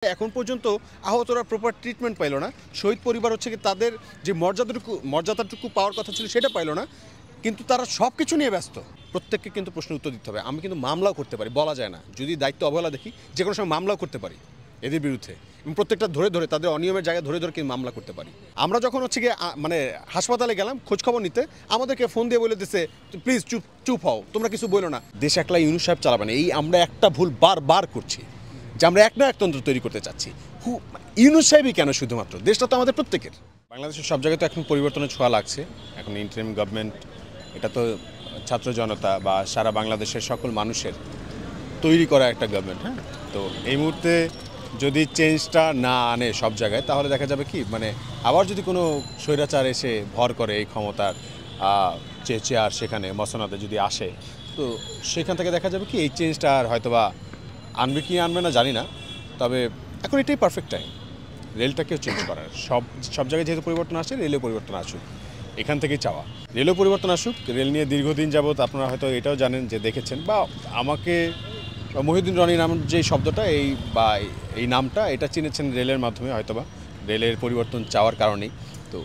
এখন পর্যন্ত আহতরা প্রপার ট্রিটমেন্ট পাইল না। শহীদ পরিবার হচ্ছে কি তাদের যে মর্যাদাটুকু পাওয়ার কথা ছিল সেটা পাইল না, কিন্তু তারা সব কিছু নিয়ে ব্যস্ত। প্রত্যেককে কিন্তু প্রশ্নের উত্তর দিতে হবে। আমি কিন্তু মামলাও করতে পারি, বলা যায় না, যদি দায়িত্ব অবহেলা দেখি যে কোনো সময় মামলাও করতে পারি এদের বিরুদ্ধে, এবং প্রত্যেকটা ধরে ধরে তাদের অনিয়মের জায়গায় ধরে ধরে কিন্তু মামলা করতে পারি। আমরা যখন হচ্ছে গিয়ে মানে হাসপাতালে গেলাম খোঁজখবর নিতে, আমাদেরকে ফোন দিয়ে বলে দিচ্ছে প্লিজ চুপ চুপ হও, তোমরা কিছু বলো না, দেশ একলা ইউনূস সাহেব চালাবে না। এই আমরা একটা ভুল বারবার করছি যে আমরা এক না একতন্ত্র তৈরি করতে চাচ্ছি। ইউনূস সাহেবই কেন, শুধুমাত্র দেশটা তো আমাদের প্রত্যেকের। বাংলাদেশের সব জায়গায় তো এখন পরিবর্তনের ছোঁয়া লাগছে। এখন ইন্টারিম গভর্নমেন্ট, এটা তো ছাত্র জনতা বা সারা বাংলাদেশের সকল মানুষের তৈরি করা একটা গভর্নমেন্ট। হ্যাঁ, তো এই মুহূর্তে যদি চেঞ্জটা না আনে সব জায়গায়, তাহলে দেখা যাবে কি মানে আবার যদি কোনো স্বৈরাচার এসে ভর করে এই ক্ষমতার চেয়ার সেখানে মসনদে যদি আসে, তো সেখান থেকে দেখা যাবে কি এই চেঞ্জটা আর হয়তোবা আনবে কি আনবে না জানি না। তবে এখন এটাই পারফেক্ট টাইম রেলটাকেও চেঞ্জ করার। সব জায়গায় যেহেতু পরিবর্তন আসছে, রেলেও পরিবর্তন আসুক, এখান থেকেই চাওয়া। রেলও পরিবর্তন আসুক। রেল নিয়ে দীর্ঘদিন যাবৎ আপনারা হয়তো এটাও জানেন যে দেখেছেন, বা আমাকে মহিউদ্দিন রনি নাম যে শব্দটা এই নামটা এটা চিনেছেন রেলের মাধ্যমে, হয়তোবা রেলের পরিবর্তন চাওয়ার কারণেই। তো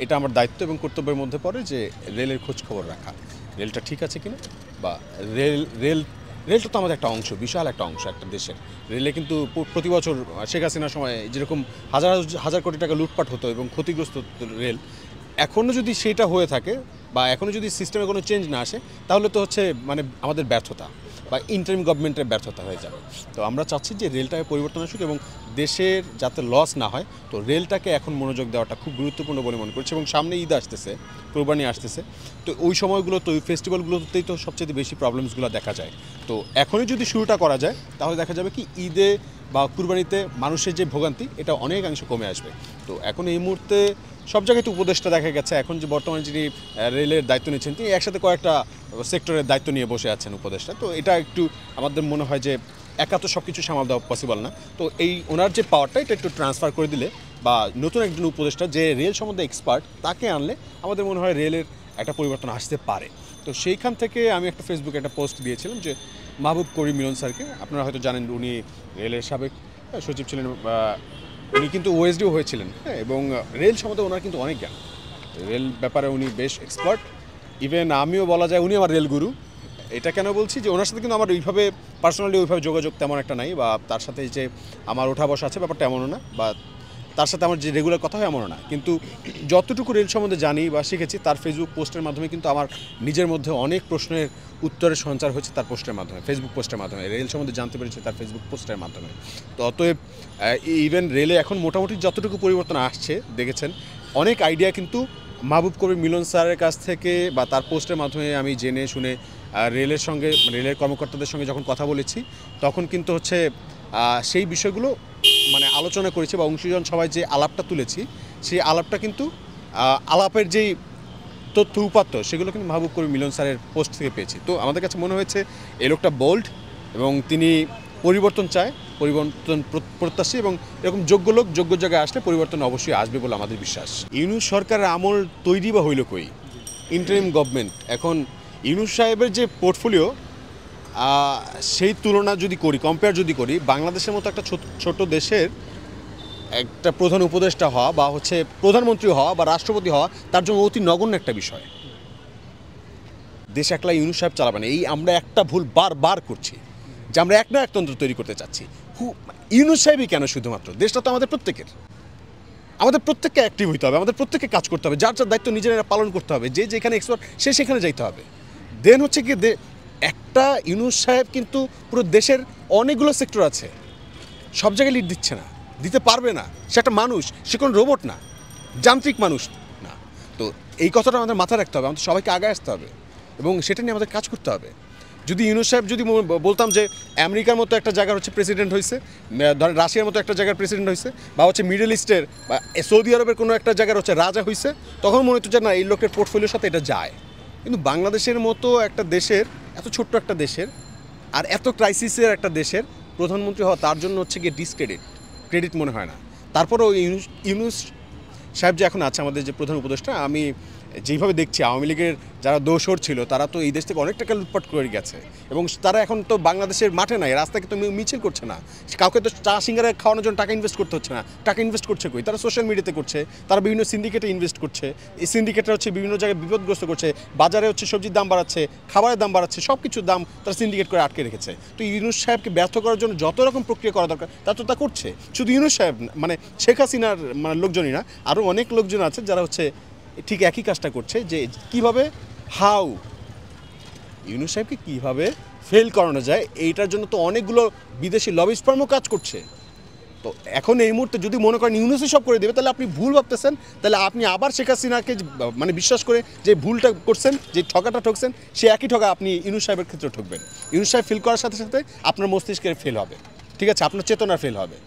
এটা আমার দায়িত্ব এবং কর্তব্যের মধ্যে পড়ে যে রেলের খোঁজ খবর রাখা, রেলটা ঠিক আছে কিনা, বা রেলটা তো আমাদের একটা অংশ, বিশাল একটা অংশ একটা দেশের। রেলে কিন্তু প্রতি বছর শেখ হাসিনার সময় যেরকম হাজার হাজার কোটি টাকা লুটপাট হতো এবং ক্ষতিগ্রস্ত রেল, এখনও যদি সেটা হয়ে থাকে বা এখনও যদি সিস্টেমে কোনো চেঞ্জ না আসে, তাহলে তো হচ্ছে মানে আমাদের ব্যর্থতা বা ইন্টারিম গভর্নমেন্টের ব্যর্থতা হয়ে যাবে। তো আমরা চাচ্ছি যে রেলটাকে পরিবর্তন আসুক এবং দেশের যাতে লস না হয়, তো রেলটাকে এখন মনোযোগ দেওয়াটা খুব গুরুত্বপূর্ণ বলে মনে করছি। এবং সামনে ঈদ আসতেছে, কোরবানি আসতেছে, তো ওই সময়গুলোতে ওই ফেস্টিভ্যালগুলোতেই তো সবচেয়ে বেশি প্রবলেমসগুলো দেখা যায়। তো এখনই যদি শুরুটা করা যায়, তাহলে দেখা যাবে কি ঈদে বা কুরবানিতে মানুষের যে ভোগান্তি এটা অনেকাংশে কমে আসবে। তো এখন এই মুহূর্তে সব জায়গায় তো উপদেষ্টা দেখা গেছে, এখন যে বর্তমানে যিনি রেলের দায়িত্ব নিচ্ছেন তিনি একসাথে কয়েকটা সেক্টরের দায়িত্ব নিয়ে বসে আছেন উপদেষ্টা। তো এটা একটু আমাদের মনে হয় যে একা তো সব কিছু সামাল দেওয়া পসিবল না। তো এই ওনার যে পাওয়ারটা এটা একটু ট্রান্সফার করে দিলে, বা নতুন একজন উপদেষ্টা যে রেল সম্বন্ধে এক্সপার্ট তাকে আনলে আমাদের মনে হয় রেলের একটা পরিবর্তন আসতে পারে। তো সেইখান থেকে আমি একটা ফেসবুকে একটা পোস্ট দিয়েছিলাম যে মাহবুব করিম মিলন স্যারকে, আপনারা হয়তো জানেন উনি রেলের সাবেক সচিব ছিলেন, উনি কিন্তু ওএসডিও হয়েছিলেন। হ্যাঁ, এবং রেল সম্বন্ধে ওনার কিন্তু অনেক জ্ঞান, রেল ব্যাপারে উনি বেশ এক্সপার্ট। ইভেন আমিও বলা যায় উনি আমার রেল গুরু। এটা কেন বলছি যে ওনার সাথে কিন্তু আমার ওইভাবে পার্সোনালি ওইভাবে যোগাযোগ তেমন একটা নাই, বা তার সাথে যে আমার ওঠা বসা আছে ব্যাপারটা এমনও না, বা তার সাথে আমার যে রেগুলার কথা হয় এমনও না। কিন্তু যতটুকু রেল সম্বন্ধে জানি বা শিখেছি, তার ফেসবুক পোস্টের মাধ্যমে কিন্তু আমার নিজের মধ্যে অনেক প্রশ্নের উত্তরের সঞ্চার হয়েছে তার পোস্টের মাধ্যমে, ফেসবুক পোস্টের মাধ্যমে রেল সম্বন্ধে জানতে পেরেছি তার ফেসবুক পোস্টের মাধ্যমে। তো অতএব ইভেন রেলে এখন মোটামুটি যতটুকু পরিবর্তন আসছে দেখেছেন, অনেক আইডিয়া কিন্তু মাহবুব কবির মিলন স্যারের কাছ থেকে বা তার পোস্টের মাধ্যমে আমি জেনে শুনে রেলের সঙ্গে, রেলের কর্মকর্তাদের সঙ্গে যখন কথা বলেছি, তখন কিন্তু হচ্ছে সেই বিষয়গুলো মানে আলোচনা করেছি, বা অংশীজন সবাই যে আলাপটা তুলেছি, সেই আলাপটা কিন্তু আলাপের যেই তথ্য উপাত্ত সেগুলো কিন্তু মাহবুব কবির মিলন স্যারের পোস্ট থেকে পেয়েছি। তো আমাদের কাছে মনে হয়েছে এই লোকটা বোল্ড এবং তিনি পরিবর্তন চায়, পরিবর্তন প্রত্যাশী, এবং এরকম যোগ্য লোক যোগ্য জায়গায় আসলে পরিবর্তন অবশ্যই আসবে বলে আমাদের বিশ্বাস। ইউনূস সরকারের আমল তৈরি বা হইল কই, ইন্টারিম গভর্নমেন্ট। এখন ইউনূস সাহেবের যে পোর্টফোলিও, সেই তুলনা যদি করি, কম্পেয়ার যদি করি, বাংলাদেশের মতো একটা ছোট দেশের একটা প্রধান উপদেষ্টা হওয়া বা হচ্ছে প্রধানমন্ত্রী হওয়া বা রাষ্ট্রপতি হওয়া তার জন্য অতি নগণ্য একটা বিষয়। দেশ একলা ইউনূস সাহেব চালাবে না। এই আমরা একটা ভুল বারবার করছি যে আমরা এক না একতন্ত্র তৈরি করতে চাচ্ছি। ইউনূস সাহেবই কেন, শুধুমাত্র দেশটা তো আমাদের প্রত্যেকের। আমাদের প্রত্যেককে অ্যাক্টিভ হইতে হবে, আমাদের প্রত্যেককে কাজ করতে হবে, যার যার দায়িত্ব নিজেরা পালন করতে হবে, যে যেখানে এক্সপার্ট সে সেখানে যাইতে হবে। দেন হচ্ছে কি একটা ইউনূস সাহেব কিন্তু পুরো দেশের অনেকগুলো সেক্টর আছে, সব জায়গায় লিড দিচ্ছে না, দিতে পারবে না। সে একটা মানুষ, সে কোনো রোবট না, যান্ত্রিক মানুষ না। তো এই কথাটা আমাদের মাথায় রাখতে হবে, আমাদের সবাইকে আগে আসতে হবে এবং সেটা নিয়ে আমাদের কাজ করতে হবে। যদি ইউনূস সাহেব যদি বলতাম যে আমেরিকার মতো একটা জায়গার হচ্ছে প্রেসিডেন্ট হয়েছে, ধরেন রাশিয়ার মতো একটা জায়গার প্রেসিডেন্ট হয়েছে, বা হচ্ছে মিডল ইস্টের বা সৌদি আরবের কোনো একটা জায়গার হচ্ছে রাজা হয়েছে, তখন মনে হতো যে না এই লোকের পোর্টফোলিওর সাথে এটা যায়। কিন্তু বাংলাদেশের মতো একটা দেশের, এত ছোট্ট একটা দেশের আর এত ক্রাইসিসের একটা দেশের প্রধানমন্ত্রী হওয়া তার জন্য হচ্ছে গিয়ে ক্রেডিট মনে হয় না। তারপরেও ইউনূস সাহেব যে এখন আছে আমাদের যে প্রধান উপদেষ্টা, আমি যেইভাবে দেখছি আওয়ামী লীগের যারা দোসর ছিল তারা তো এই দেশ থেকে অনেক টাকা লুটপাট করে গেছে এবং তারা এখন তো বাংলাদেশের মাঠে নাই, রাস্তাকে তো মিছিল করছে না, কাউকে তো চা সিঙ্গারা খাওয়ানোর জন্য টাকা ইনভেস্ট করতে হচ্ছে না। টাকা ইনভেস্ট করছে কই? তারা সোশ্যাল মিডিয়াতে করছে, তারা বিভিন্ন সিন্ডিকেটে ইনভেস্ট করছে। এই সিন্ডিকেটটা হচ্ছে বিভিন্ন জায়গায় বিপদগ্রস্ত করছে, বাজারে হচ্ছে সবজির দাম বাড়াচ্ছে, খাবারের দাম বাড়াচ্ছে, সব কিছুর দাম তারা সিন্ডিকেট করে আটকে রেখেছে। তো ইউনূস সাহেবকে ব্যর্থ করার জন্য যত রকম প্রক্রিয়া করা দরকার তা তো তা করছে। শুধু ইউনূস সাহেব মানে শেখ হাসিনার মানে লোকজনই না, আরও অনেক লোকজন আছে যারা হচ্ছে ঠিক একই কাজটা করছে, যে কীভাবে ইউনূস সাহেবকে কীভাবে ফেল করানো যায় এইটার জন্য তো অনেকগুলো বিদেশি লবিস্ট ফার্মও কাজ করছে। তো এখন এই মুহূর্তে যদি মনে করেন ইউনূসই সব করে দেবে তাহলে আপনি ভুল ভাবতেছেন, তাহলে আপনি আবার শেখ হাসিনাকে মানে বিশ্বাস করে যে ভুলটা করছেন, যে ঠকাটা ঠকছেন, সে একই ঠকা আপনি ইউনূস সাহেবের ক্ষেত্রে ঠকবেন। ইউনূস সাহেব ফেল করার সাথে সাথে আপনার মস্তিষ্কের ফেল হবে, ঠিক আছে, আপনার চেতনার ফেল হবে।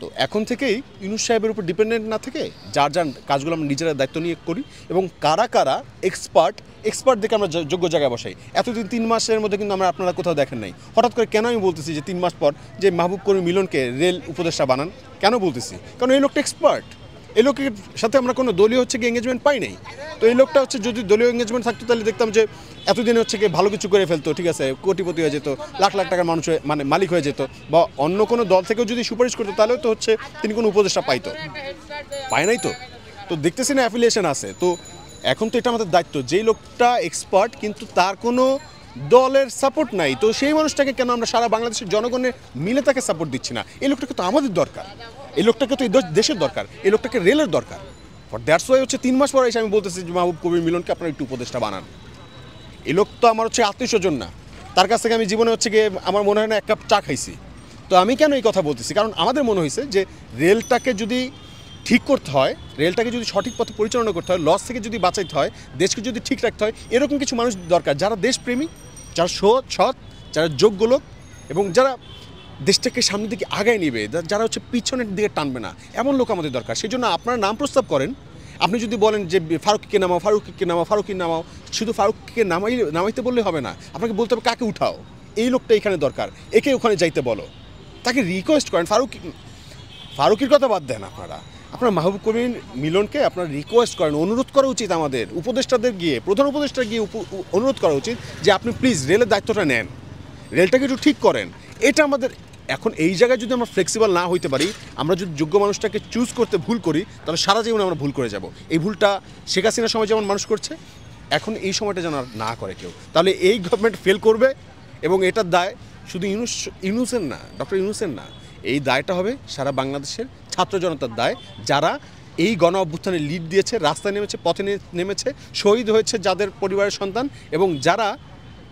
তো এখন থেকেই ইউনূস সাহেবের উপর ডিপেন্ডেন্ট না থেকে যার কাজগুলো আমরা নিজেরা দায়িত্ব নিয়ে করি এবং কারা কারা এক্সপার্ট দেখে আমরা যোগ্য জায়গায় বসাই। এতদিন 3 মাসের মধ্যে কিন্তু আমরা আপনারা কোথাও দেখেন নাই। হঠাৎ করে কেন আমি বলতেছি যে 3 মাস পর যে মাহবুব করিম মিলনকে রেল উপদেষ্টা বানান, কেন বলতেছি? কারণ এই লোকটা এক্সপার্ট, এই লোকের সাথে আমরা কোনো দলীয় হচ্ছে কি এঙ্গেজমেন্ট পাই নাই। তো এই লোকটা হচ্ছে যদি দলীয় এঙ্গেজমেন্ট থাকতো তাহলে দেখতাম যে এতদিনে হচ্ছে কি ভালো কিছু করে ফেলতো, ঠিক আছে, কোটিপতি হয়ে যেত, লাখ লাখ টাকার মানুষ মানে মালিক হয়ে যেত, বা অন্য কোনো দল থেকেও যদি সুপারিশ করতো তাহলেও তো হচ্ছে তিনি কোনো উপদেষ্টা পাইতো, পায় নাই। তো দেখতেছি না অ্যাফিলিয়েশন আছে। তো এখন তো এটা আমাদের দায়িত্ব, যেই লোকটা এক্সপার্ট কিন্তু তার কোনো দলের সাপোর্ট নাই, তো সেই মানুষটাকে কেন আমরা সারা বাংলাদেশের জনগণের মিলে তাকে সাপোর্ট দিচ্ছি না? এই লোকটাকে তো আমাদের দরকার, এই লোকটাকে তো এই দেশের দরকার, এই লোকটাকে রেলের দরকার। ফর দ্যাটস ওয়াই হচ্ছে 3 মাস পরে এসে আমি বলতেছি যে মাহবুব কবির মিলনকে আপনারা একটু উপদেষ্টা বানান। এই লোক তো আমার হচ্ছে আত্মীয়স্বজন না, তার কাছ থেকে আমি জীবনে হচ্ছে গিয়ে আমার মনে হয় না 1 কাপ চা খাইছি। তো আমি কেন এই কথা বলতেছি? কারণ আমাদের মনে হয়েছে যে রেলটাকে যদি ঠিক করতে হয়, রেলটাকে যদি সঠিক পথে পরিচালনা করতে হয়, লস থেকে যদি বাঁচাইতে হয়, দেশকে যদি ঠিক রাখতে হয়, এরকম কিছু মানুষ দরকার যারা দেশপ্রেমী, যারা সৎ, যারা যোগ্য লোক এবং যারা দেশটাকে সামনের দিকে আগায় নিবে, যারা হচ্ছে পিছনের দিকে টানবে না, এমন লোক আমাদের দরকার। সেই জন্য আপনারা নাম প্রস্তাব করেন। আপনি যদি বলেন যে ফারুককে নামাও, শুধু ফারুককে নামাইতে বললে হবে না, আপনাকে বলতে হবে কাকে উঠাও, এই লোকটা এখানে দরকার, একে ওখানে যাইতে বলো, তাকে রিকোয়েস্ট করেন। ফারুকের কথা বাদ দেন, আপনার মাহবুব কবির মিলনকে আপনার রিকোয়েস্ট করেন, অনুরোধ করা উচিত আমাদের উপদেষ্টাদের গিয়ে, প্রধান উপদেষ্টা গিয়ে অনুরোধ করা উচিত যে আপনি প্লিজ রেলের দায়িত্বটা নেন, রেলটাকে একটু ঠিক করেন। এটা আমাদের এখন এই জায়গায় যদি আমরা ফ্লেক্সিবল না হইতে পারি, আমরা যদি যোগ্য মানুষটাকে চুজ করতে ভুল করি, তাহলে সারা জীবনে আমরা ভুল করে যাব। এই ভুলটা শেখ হাসিনার সময় যেমন মানুষ করছে, এখন এই সময়টা যেন না করে কেউ, তাহলে এই গভর্নমেন্ট ফেল করবে। এবং এটার দায় শুধু ইউনূসের না, ডক্টর ইউনূসের না, এই দায়টা হবে সারা বাংলাদেশের ছাত্র জনতার দায়, যারা এই গণ অভ্যুত্থানে লিড দিয়েছে, রাস্তায় নেমেছে, পথে নেমেছে, শহীদ হয়েছে যাদের পরিবারের সন্তান, এবং যারা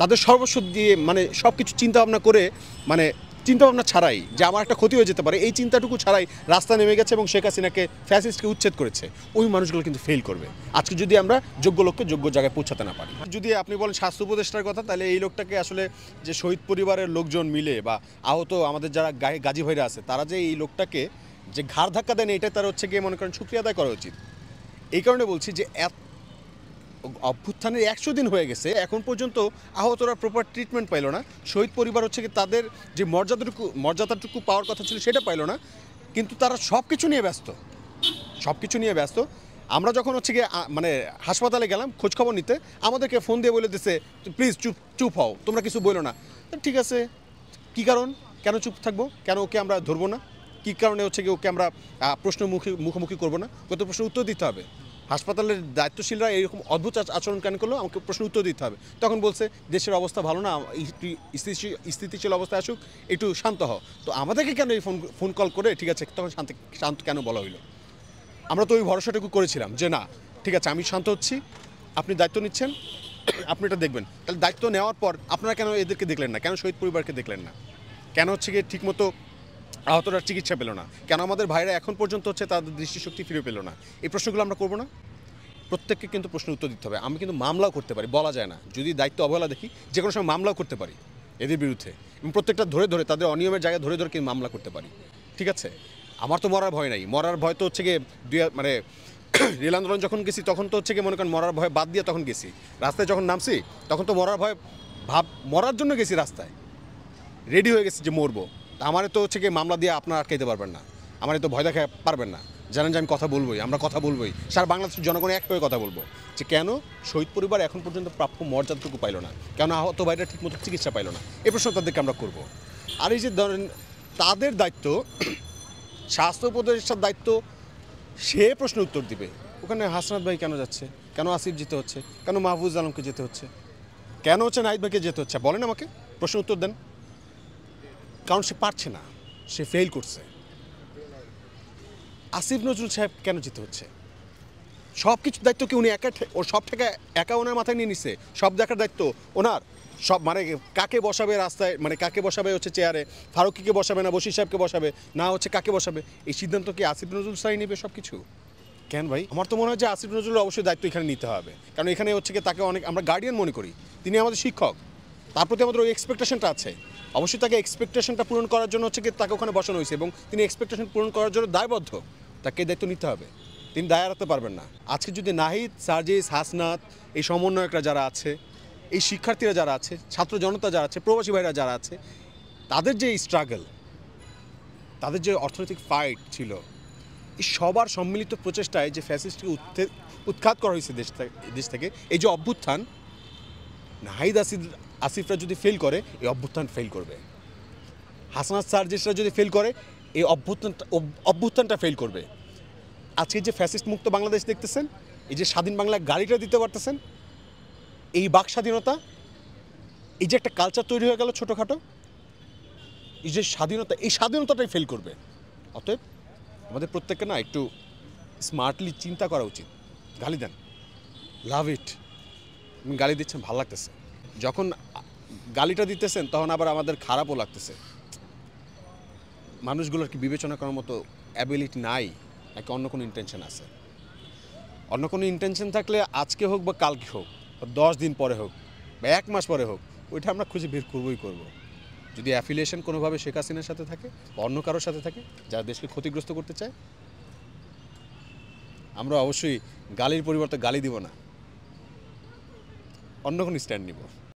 তাদের সর্বস্ব দিয়ে মানে সব কিছু চিন্তাভাবনা করে, মানে চিন্তাভাবনা ছাড়াই যে আমার একটা ক্ষতি হয়ে যেতে পারে, এই চিন্তাটুকু ছাড়াই রাস্তা নেমে গেছে এবং শেখ হাসিনাকে ফ্যাসিস্টকে উচ্ছেদ করেছে, ওই মানুষগুলো কিন্তু ফেল করবে আজকে যদি আমরা যোগ্য লোককে যোগ্য জায়গায় পৌঁছাতে না পারি। যদি আপনি বলেন স্বাস্থ্য উপদেষ্টার কথা, তাহলে এই লোকটাকে আসলে যে শহীদ পরিবারের লোকজন মিলে বা আহত আমাদের যারা গাজী ভাইরা আছে, তারা যে এই লোকটাকে যে ঘাড় ধাক্কা দেন, এটা তার হচ্ছে গিয়ে মনে করেন শুকরিয়া আদায় করা উচিত। এই কারণে বলছি যে অভ্যুত্থানের 100 দিন হয়ে গেছে, এখন পর্যন্ত আহতরা প্রপার ট্রিটমেন্ট পাইল না, শহীদ পরিবার হচ্ছে কি তাদের যে মর্যাদাটুকু পাওয়ার কথা ছিল সেটা পাইল না, কিন্তু তারা সব কিছু নিয়ে ব্যস্ত। আমরা যখন হচ্ছে গিয়ে মানে হাসপাতালে গেলাম খোঁজখবর নিতে, আমাদেরকে ফোন দিয়ে বলে দিচ্ছে প্লিজ চুপ হও, তোমরা কিছু বলো না। ঠিক আছে, কী কারণ, কেন চুপ থাকবো, কেন ওকে আমরা ধরবো না, কী কারণে হচ্ছে গিয়ে ওকে আমরা মুখোমুখি করবো না, কত প্রশ্নের উত্তর দিতে হবে। হাসপাতালের দায়িত্বশীলরা এইরকম অদ্ভুত আচরণ কেন করলো, আমাকে প্রশ্ন উত্তর দিতে হবে। তখন বলছে দেশের অবস্থা ভালো না, স্থিতিশীল অবস্থায় আসুক, একটু শান্ত হও। তো আমাদেরকে কেন এই ফোন কল করে ঠিক আছে তখন শান্ত কেন বলা হইলো? আমরা তো ওই ভরসাটুকু করেছিলাম যে না ঠিক আছে আমি শান্ত হচ্ছি, আপনি দায়িত্ব নিচ্ছেন, আপনি এটা দেখবেন। তাহলে দায়িত্ব নেওয়ার পর আপনারা কেন এদেরকে দেখলেন না, কেন শহীদ পরিবারকে দেখলেন না, কেন হচ্ছে গিয়ে ঠিকমতো আহতরা চিকিৎসা পেল না, কেন আমাদের ভাইরা এখন পর্যন্ত হচ্ছে তাদের দৃষ্টিশক্তি ফিরে পেল না? এই প্রশ্নগুলো আমরা করবো না? প্রত্যেককে কিন্তু প্রশ্নের উত্তর দিতে হবে। আমি কিন্তু মামলাও করতে পারি, বলা যায় না, যদি দায়িত্ব অবহেলা দেখি যে কোনো সময় মামলাও করতে পারি এদের বিরুদ্ধে, এবং প্রত্যেকটা ধরে তাদের অনিয়মের জায়গায় ধরে কিন্তু মামলা করতে পারি। ঠিক আছে, আমার তো মরার ভয় নাই, মরার ভয় তো হচ্ছে গিয়ে মানে রেল আন্দোলন যখন গেছি তখন তো হচ্ছে গিয়ে মনে করেন মরার ভয় বাদ দিয়ে তখন গেছি, রাস্তায় যখন নামছি তখন তো মরার ভয় মরার জন্য গেছি, রাস্তায় রেডি হয়ে গেছি যে মরবো। তা আমারে তো হচ্ছে গিয়ে মামলা দিয়ে আপনারা আটকাইতে পারবেন না, আমারে তো ভয় দেখা পারবেন না। জানেন যে আমি কথা বলবোই, আমরা কথা বলবোই, সারা বাংলাদেশের জনগণ এক হয়ে কথা বলবো যে কেন শহীদ পরিবার এখন পর্যন্ত প্রাপ্য মর্যাদাটুকু পাইল না, কেন আহত ভাইরা ঠিকমতো চিকিৎসা পাইল না, এই প্রশ্ন তাদেরকে আমরা করব। আর এই যে ধরেন তাদের দায়িত্ব, স্বাস্থ্য উপদেষ্টার দায়িত্ব, সে প্রশ্ন উত্তর দিবে ওখানে হাসনাত ভাই কেন যাচ্ছে, কেন আসিফ যেতে হচ্ছে, কেন মাহফুজ আলমকে যেতে হচ্ছে, কেন হচ্ছে নাহিদ ভাইকে যেতে হচ্ছে, বলেন আমাকে, প্রশ্ন উত্তর দেন। কারণ সে পারছে না, সে ফেল করছে। আসিফ নজরুল সাহেব কেন যেতে হচ্ছে? সব কিছুর দায়িত্ব কি উনি একা, ও সব থেকে একা ওনার মাথায় নিয়ে নিচ্ছে, সব দেখার দায়িত্ব ওনার, সব মানে কাকে বসাবে রাস্তায়, মানে কাকে বসাবে হচ্ছে চেয়ারে, ফারুকিকে বসাবে না বশির সাহেবকে বসাবে না হচ্ছে কাকে বসাবে, এই সিদ্ধান্ত কি আসিফ নজরুল সাহেব নেবে সব কিছু? কেন ভাই? আমার তো মনে হয় যে আসিফ নজরুল অবশ্যই দায়িত্ব এখানে নিতে হবে, কারণ এখানে হচ্ছে কি তাকে অনেক আমরা গার্ডিয়ান মনে করি, তিনি আমাদের শিক্ষক, তার প্রতি আমাদের ওই এক্সপেকটেশনটা আছে। অবশ্যই তাকে এক্সপেকটেশনটা পূরণ করার জন্য হচ্ছে কি তাকে ওখানে বসানো হয়েছে, এবং তিনি এক্সপেকটেশন পূরণ করার জন্য দায়বদ্ধ, তাকে এই দায়িত্ব নিতে হবে, তিনি দায় এড়াতে পারবেন না। আজকে যদি নাহিদ, সার্জিস, হাসনাত, এই সমন্বয়করা যারা আছে, এই শিক্ষার্থীরা যারা আছে, ছাত্র জনতা যারা আছে, প্রবাসী ভাইরা যারা আছে, তাদের যে স্ট্রাগল, তাদের যে অর্থনৈতিক ফাইট ছিল, এই সবার সম্মিলিত প্রচেষ্টায় যে ফ্যাসিস্টকে উৎখাত করা হয়েছে দেশ থেকে, এই যে অভ্যুত্থান, নাহিদ আসিফরা যদি ফেল করে এই অভ্যুত্থান ফেল করবে, হাসনাত সার্জিসরা যদি ফেল করে এই অভ্যুত্থানটা ফেল করবে। আজকে যে ফ্যাসিস্ট মুক্ত বাংলাদেশ দেখতেছেন, এই যে স্বাধীন বাংলায় গাড়িটা দিতে পারতেছেন, এই বাক স্বাধীনতা, এই যে একটা কালচার তৈরি হয়ে গেল ছোটোখাটো, এই যে স্বাধীনতা, এই স্বাধীনতাটাই ফেল করবে। অতএব আমাদের প্রত্যেককে না একটু স্মার্টলি চিন্তা করা উচিত। গালি দেন, লাভ ইট, গালি দিচ্ছেন ভালো লাগতেছে, যখন গালিটা দিতেছেন তখন আবার আমাদের খারাপও লাগতেছে। মানুষগুলোর কি বিবেচনা করার মতো অ্যাবিলিটি নাই, নাকি অন্য কোনো ইন্টেনশন আছে? অন্য কোনো ইন্টেনশন থাকলে আজকে হোক বা কালকে হোক বা 10 দিন পরে হোক বা 1 মাস পরে হোক, ওইটা আমরা খুঁজে বের করবই করব। যদি অ্যাফিলিয়েশন কোনোভাবে শেখ হাসিনার সাথে থাকে বা অন্য কারোর সাথে থাকে যারা দেশকে ক্ষতিগ্রস্ত করতে চায়, আমরা অবশ্যই গালির পরিবর্তে গালি দিব না, অন্য কোনো স্ট্যান্ড নিব।